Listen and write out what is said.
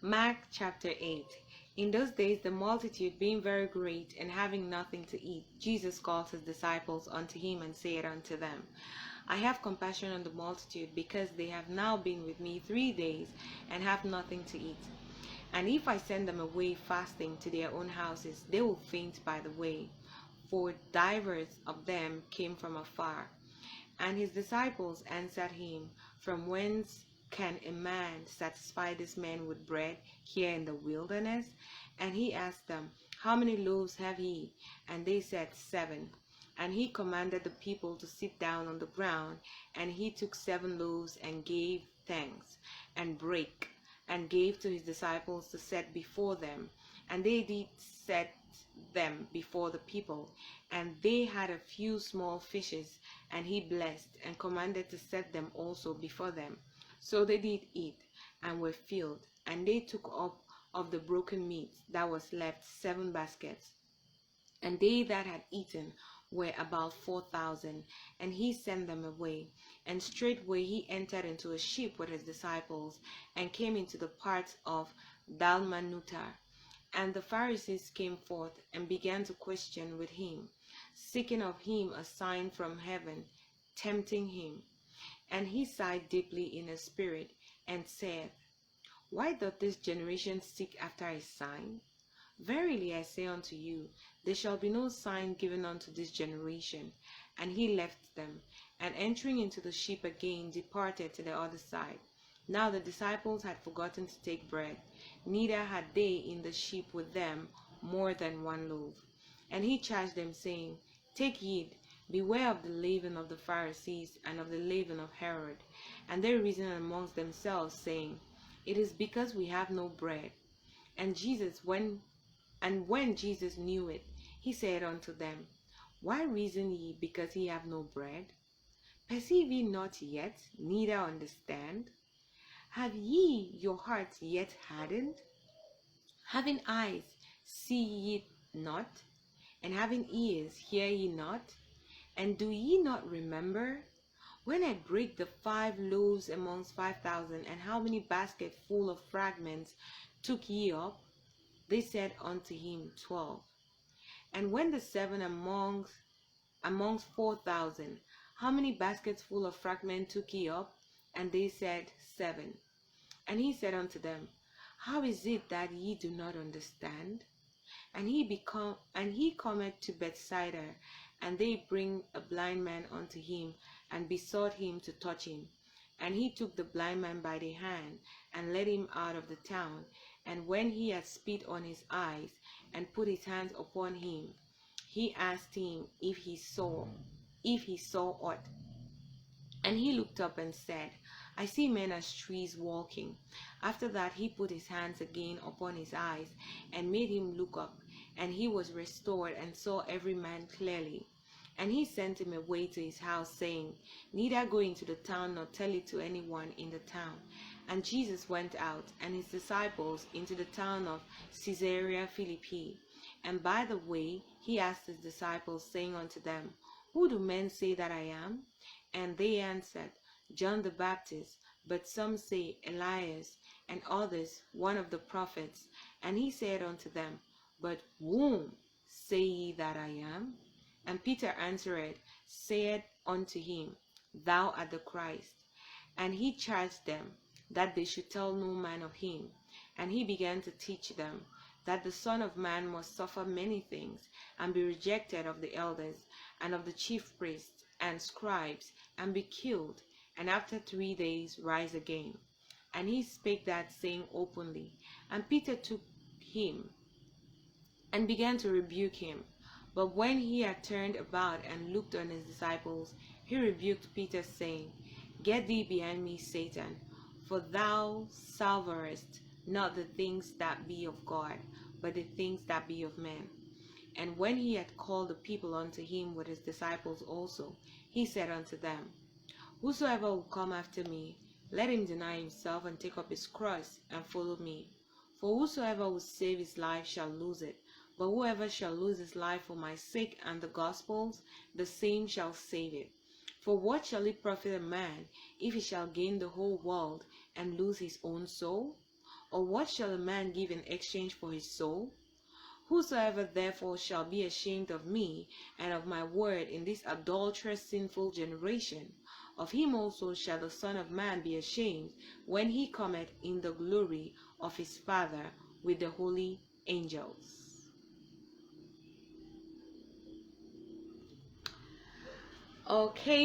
Mark chapter 8. In those days, the multitude being very great, and having nothing to eat, Jesus called his disciples unto him, and said unto them, I have compassion on the multitude, because they have now been with me 3 days, and have nothing to eat. And if I send them away fasting to their own houses, they will faint by the way. For divers of them came from afar. And his disciples answered him, From whence can a man satisfy this man with bread here in the wilderness? And he asked them, How many loaves have ye? And they said, 7. And he commanded the people to sit down on the ground. And he took 7 loaves, and gave thanks, and brake, and gave to his disciples to set before them. And they did set them before the people. And they had a few small fishes, and he blessed, and commanded to set them also before them. So they did eat, and were filled. And they took up of the broken meat that was left 7 baskets. And they that had eaten were about 4,000. And he sent them away. And straightway he entered into a ship with his disciples, and came into the parts of Dalmanutha. And the Pharisees came forth, and began to question with him, seeking of him a sign from heaven, tempting him. And he sighed deeply in his spirit, and said, Why doth this generation seek after a sign? Verily I say unto you, there shall be no sign given unto this generation. And he left them, and entering into the ship again, departed to the other side. Now the disciples had forgotten to take bread, neither had they in the ship with them more than 1 loaf. And he charged them, saying, Take heed, beware of the leaven of the Pharisees, and of the leaven of Herod. And they reasoned amongst themselves, saying, It is because we have no bread. And when Jesus knew it, he said unto them, Why reason ye because ye have no bread? Perceive ye not yet, neither understand? Have ye your hearts yet hardened? Having eyes, see ye not? And having ears, hear ye not? And do ye not remember? When I brake the 5 loaves amongst 5,000, and how many baskets full of fragments took ye up? They said unto him, 12. And when the 7 amongst 4,000, how many baskets full of fragments took ye up? And they said, 7. And he said unto them, How is it that ye do not understand? And he cometh to Bethsaida, and they bring a blind man unto him, and besought him to touch him. And he took the blind man by the hand, and led him out of the town. And when he had spit on his eyes, and put his hands upon him, he asked him if he saw aught. And he looked up and said, I see men as trees walking. After that he put his hands again upon his eyes, and made him look up. And he was restored, and saw every man clearly. And he sent him away to his house, saying, Neither go into the town, nor tell it to anyone in the town. And Jesus went out, and his disciples, into the town of Caesarea Philippi. And by the way he asked his disciples, saying unto them, Who do men say that I am? And they answered, John the Baptist, but some say Elias, and others one of the prophets. And he said unto them, But whom say ye that I am? And Peter answered, said unto him, Thou art the Christ. And he charged them that they should tell no man of him. And he began to teach them that the Son of Man must suffer many things, and be rejected of the elders, and of the chief priests and scribes, and be killed, and after 3 days rise again. And he spake that saying openly. And Peter took him, and began to rebuke him. But when he had turned about and looked on his disciples, he rebuked Peter, saying, Get thee behind me, Satan, for thou savourest not the things that be of God, but the things that be of men. And when he had called the people unto him with his disciples also, he said unto them, Whosoever will come after me, let him deny himself, and take up his cross, and follow me. For whosoever will save his life shall lose it, but whoever shall lose his life for my sake and the gospel's, the same shall save it. For what shall it profit a man, if he shall gain the whole world, and lose his own soul? Or what shall a man give in exchange for his soul? Whosoever therefore shall be ashamed of me and of my word in this adulterous sinful generation, of him also shall the Son of Man be ashamed when he cometh in the glory of his Father with the holy angels. Okay,